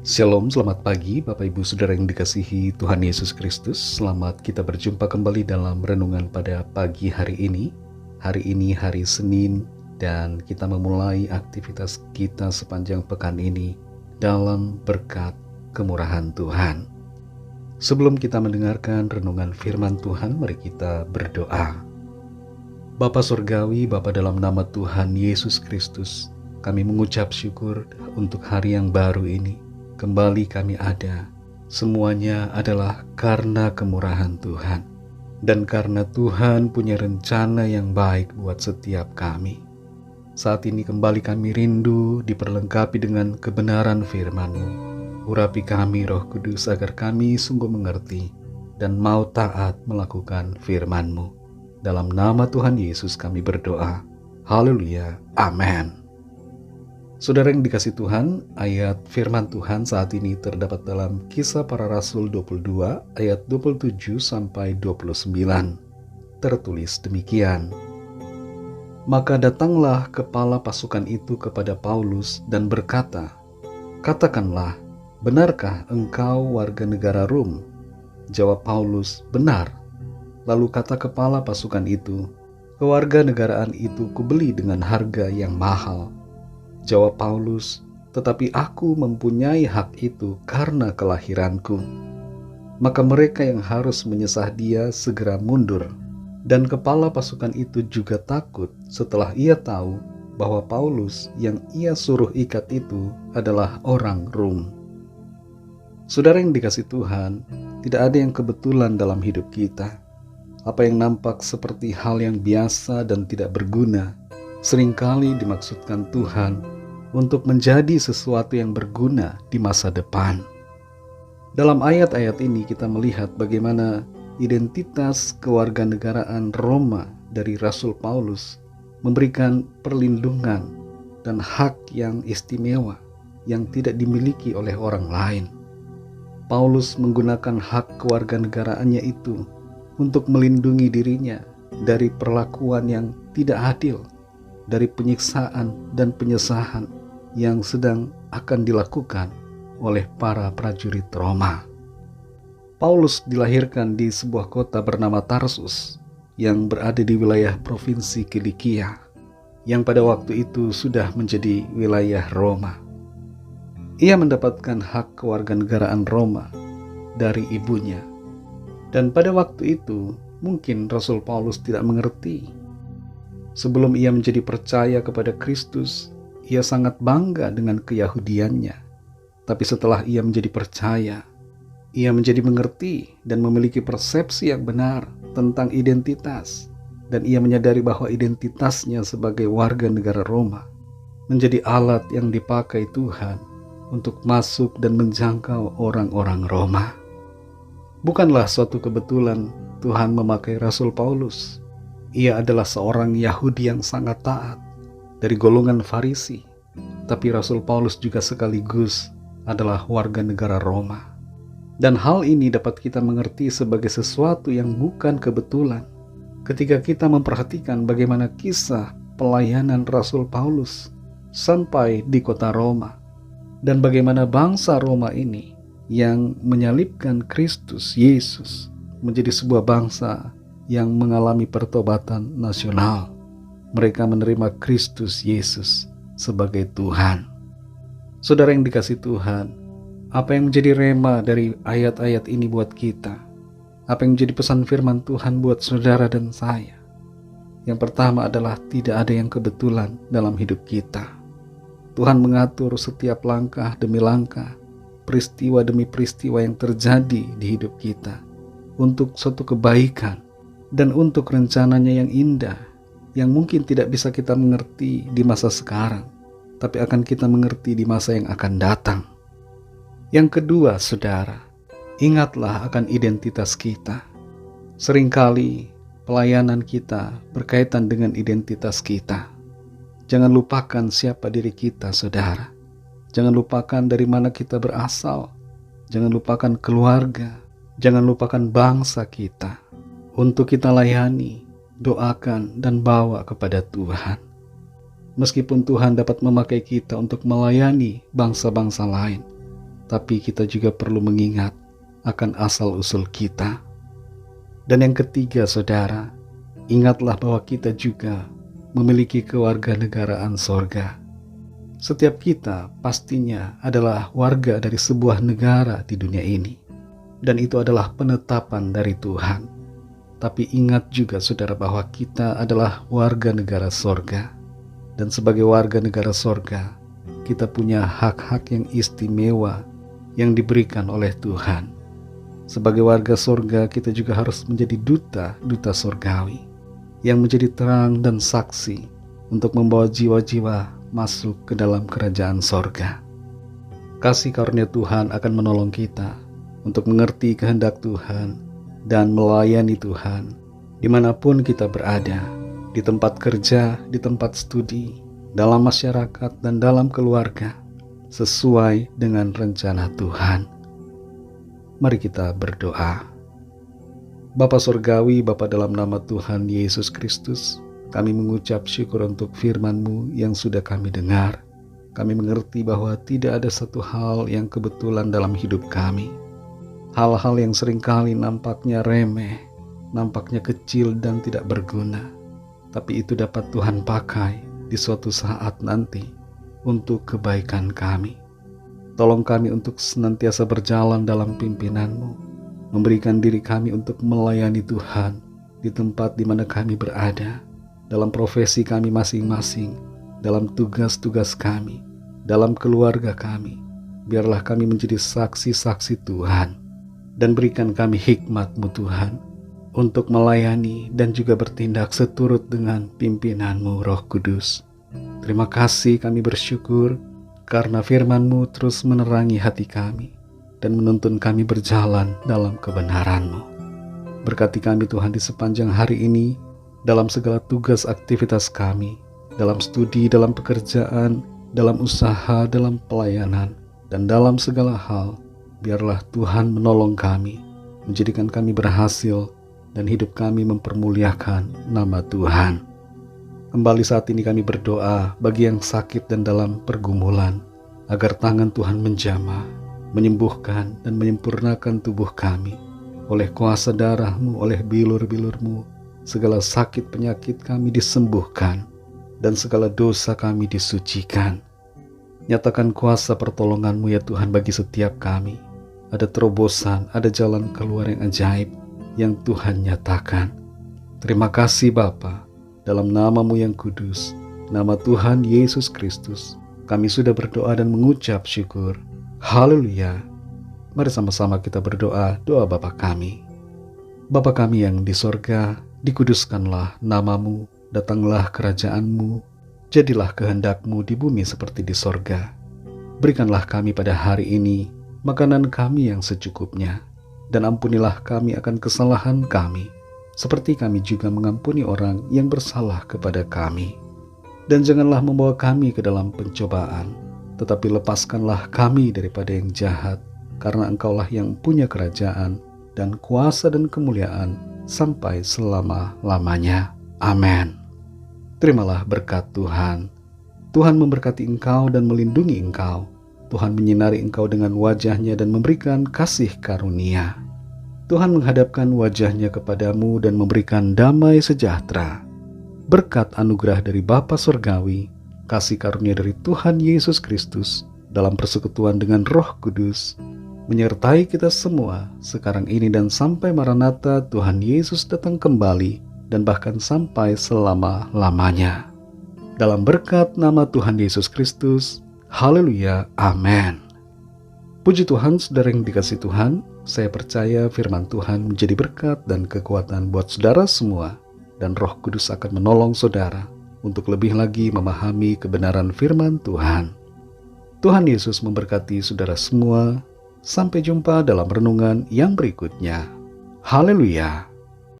Shalom, selamat pagi Bapak Ibu Saudara yang dikasihi Tuhan Yesus Kristus. Selamat kita berjumpa kembali dalam renungan pada pagi hari ini. Hari ini hari Senin dan kita memulai aktivitas kita sepanjang pekan ini dalam berkat kemurahan Tuhan. Sebelum kita mendengarkan renungan firman Tuhan, mari kita berdoa. Bapa Surgawi, Bapa dalam nama Tuhan Yesus Kristus, kami mengucap syukur untuk hari yang baru ini. Kembali kami ada, semuanya adalah karena kemurahan Tuhan. Dan karena Tuhan punya rencana yang baik buat setiap kami. Saat ini kembali kami rindu diperlengkapi dengan kebenaran firman-Mu. Urapi kami Roh Kudus agar kami sungguh mengerti dan mau taat melakukan firman-Mu. Dalam nama Tuhan Yesus kami berdoa. Haleluya. Amin. Saudara yang dikasih Tuhan, ayat firman Tuhan saat ini terdapat dalam Kisah Para Rasul 22 ayat 27 sampai 29. Tertulis demikian. Maka datanglah kepala pasukan itu kepada Paulus dan berkata, "Katakanlah, benarkah engkau warga negara Rom?" Jawab Paulus, "Benar." Lalu kata kepala pasukan itu, "Kewarganegaraan itu kubeli dengan harga yang mahal." Jawab Paulus, "Tetapi aku mempunyai hak itu karena kelahiranku." Maka mereka yang harus menyesah dia segera mundur. Dan kepala pasukan itu juga takut setelah ia tahu bahwa Paulus yang ia suruh ikat itu adalah orang Rom. Saudara yang dikasih Tuhan, tidak ada yang kebetulan dalam hidup kita. Apa yang nampak seperti hal yang biasa dan tidak berguna, seringkali dimaksudkan Tuhan untuk menjadi sesuatu yang berguna di masa depan. Dalam ayat-ayat ini kita melihat bagaimana identitas kewarganegaraan Roma dari Rasul Paulus memberikan perlindungan dan hak yang istimewa yang tidak dimiliki oleh orang lain. Paulus menggunakan hak kewarganegaraannya itu untuk melindungi dirinya dari perlakuan yang tidak adil, dari penyiksaan dan penyesahan yang sedang akan dilakukan oleh para prajurit Roma. Paulus dilahirkan di sebuah kota bernama Tarsus yang berada di wilayah provinsi Kilikia, yang pada waktu itu sudah menjadi wilayah Roma. Ia mendapatkan hak kewarganegaraan Roma dari ibunya. Dan pada waktu itu mungkin Rasul Paulus tidak mengerti. Sebelum ia menjadi percaya kepada Kristus, ia sangat bangga dengan keyahudiannya. Tapi setelah ia menjadi percaya, ia menjadi mengerti dan memiliki persepsi yang benar tentang identitas. Dan ia menyadari bahwa identitasnya sebagai warga negara Roma menjadi alat yang dipakai Tuhan untuk masuk dan menjangkau orang-orang Roma. Bukanlah suatu kebetulan Tuhan memakai Rasul Paulus. Ia adalah seorang Yahudi yang sangat taat dari golongan Farisi, tapi Rasul Paulus juga sekaligus adalah warga negara Roma. Dan hal ini dapat kita mengerti sebagai sesuatu yang bukan kebetulan ketika kita memperhatikan bagaimana kisah pelayanan Rasul Paulus sampai di kota Roma, dan bagaimana bangsa Roma ini yang menyalibkan Kristus Yesus menjadi sebuah bangsa yang mengalami pertobatan nasional. Mereka menerima Kristus Yesus sebagai Tuhan. Saudara yang dikasih Tuhan, apa yang menjadi rema dari ayat-ayat ini buat kita? Apa yang menjadi pesan firman Tuhan buat saudara dan saya? Yang pertama adalah tidak ada yang kebetulan dalam hidup kita. Tuhan mengatur setiap langkah demi langkah, peristiwa demi peristiwa yang terjadi di hidup kita untuk suatu kebaikan dan untuk rencananya yang indah, yang mungkin tidak bisa kita mengerti di masa sekarang, tapi akan kita mengerti di masa yang akan datang. Yang kedua, saudara, ingatlah akan identitas kita. Seringkali pelayanan kita berkaitan dengan identitas kita. Jangan lupakan siapa diri kita, saudara. Jangan lupakan dari mana kita berasal. Jangan lupakan keluarga. Jangan lupakan bangsa kita. Untuk kita layani, doakan dan bawa kepada Tuhan. Meskipun Tuhan dapat memakai kita untuk melayani bangsa-bangsa lain, tapi kita juga perlu mengingat akan asal-usul kita. Dan yang ketiga, saudara, ingatlah bahwa kita juga memiliki kewarganegaraan sorga. Setiap kita pastinya adalah warga dari sebuah negara di dunia ini, dan itu adalah penetapan dari Tuhan. Tapi ingat juga, saudara, bahwa kita adalah warga negara sorga, dan sebagai warga negara sorga, kita punya hak-hak yang istimewa yang diberikan oleh Tuhan. Sebagai warga sorga, kita juga harus menjadi duta sorgawi yang menjadi terang dan saksi untuk membawa jiwa-jiwa masuk ke dalam kerajaan sorga. Kasih karunia Tuhan akan menolong kita untuk mengerti kehendak Tuhan dan melayani Tuhan dimanapun kita berada, di tempat kerja, di tempat studi, dalam masyarakat, dan dalam keluarga, sesuai dengan rencana Tuhan. Mari kita berdoa. Bapa Surgawi, Bapa dalam nama Tuhan Yesus Kristus, kami mengucap syukur untuk firman-Mu yang sudah kami dengar. Kami mengerti bahwa tidak ada satu hal yang kebetulan dalam hidup kami. Hal-hal yang seringkali nampaknya remeh, nampaknya kecil dan tidak berguna, tapi itu dapat Tuhan pakai di suatu saat nanti untuk kebaikan kami. Tolong kami untuk senantiasa berjalan dalam pimpinan-Mu, memberikan diri kami untuk melayani Tuhan di tempat di mana kami berada, dalam profesi kami masing-masing, dalam tugas-tugas kami, dalam keluarga kami. Biarlah kami menjadi saksi-saksi Tuhan, dan berikan kami hikmat-Mu Tuhan, untuk melayani dan juga bertindak seturut dengan pimpinan-Mu Roh Kudus. Terima kasih, kami bersyukur karena firman-Mu terus menerangi hati kami dan menuntun kami berjalan dalam kebenaran-Mu. Berkati kami Tuhan di sepanjang hari ini, dalam segala tugas aktivitas kami, dalam studi, dalam pekerjaan, dalam usaha, dalam pelayanan, dan dalam segala hal. Biarlah Tuhan menolong kami, menjadikan kami berhasil, dan hidup kami mempermuliakan nama Tuhan. Kembali saat ini kami berdoa bagi yang sakit dan dalam pergumulan, agar tangan Tuhan menjamah, menyembuhkan dan menyempurnakan tubuh kami. Oleh kuasa darah-Mu, oleh bilur-bilur-Mu, segala sakit penyakit kami disembuhkan, dan segala dosa kami disucikan. Nyatakan kuasa pertolongan-Mu ya Tuhan bagi setiap kami. Ada terobosan, ada jalan keluar yang ajaib yang Tuhan nyatakan. Terima kasih Bapa. Dalam nama-Mu yang kudus, nama Tuhan Yesus Kristus, kami sudah berdoa dan mengucap syukur. Haleluya. Mari sama-sama kita berdoa doa Bapa kami. Bapa kami yang di sorga, dikuduskanlah nama-Mu, datanglah kerajaan-Mu, jadilah kehendak-Mu di bumi seperti di sorga. Berikanlah kami pada hari ini makanan kami yang secukupnya, dan ampunilah kami akan kesalahan kami, seperti kami juga mengampuni orang yang bersalah kepada kami. Dan janganlah membawa kami ke dalam pencobaan, tetapi lepaskanlah kami daripada yang jahat, karena Engkaulah yang punya kerajaan dan kuasa dan kemuliaan sampai selama-lamanya. Amin. Terimalah berkat Tuhan. Tuhan memberkati engkau dan melindungi engkau. Tuhan menyinari engkau dengan wajah-Nya dan memberikan kasih karunia. Tuhan menghadapkan wajah-Nya kepadamu dan memberikan damai sejahtera. Berkat anugerah dari Bapa Surgawi, kasih karunia dari Tuhan Yesus Kristus, dalam persekutuan dengan Roh Kudus, menyertai kita semua sekarang ini dan sampai Maranatha Tuhan Yesus datang kembali, dan bahkan sampai selama-lamanya. Dalam berkat nama Tuhan Yesus Kristus, haleluya, amin. Puji Tuhan, saudara yang dikasihi Tuhan, saya percaya firman Tuhan menjadi berkat dan kekuatan buat saudara semua, dan Roh Kudus akan menolong saudara untuk lebih lagi memahami kebenaran firman Tuhan. Tuhan Yesus memberkati saudara semua. Sampai jumpa dalam renungan yang berikutnya. Haleluya.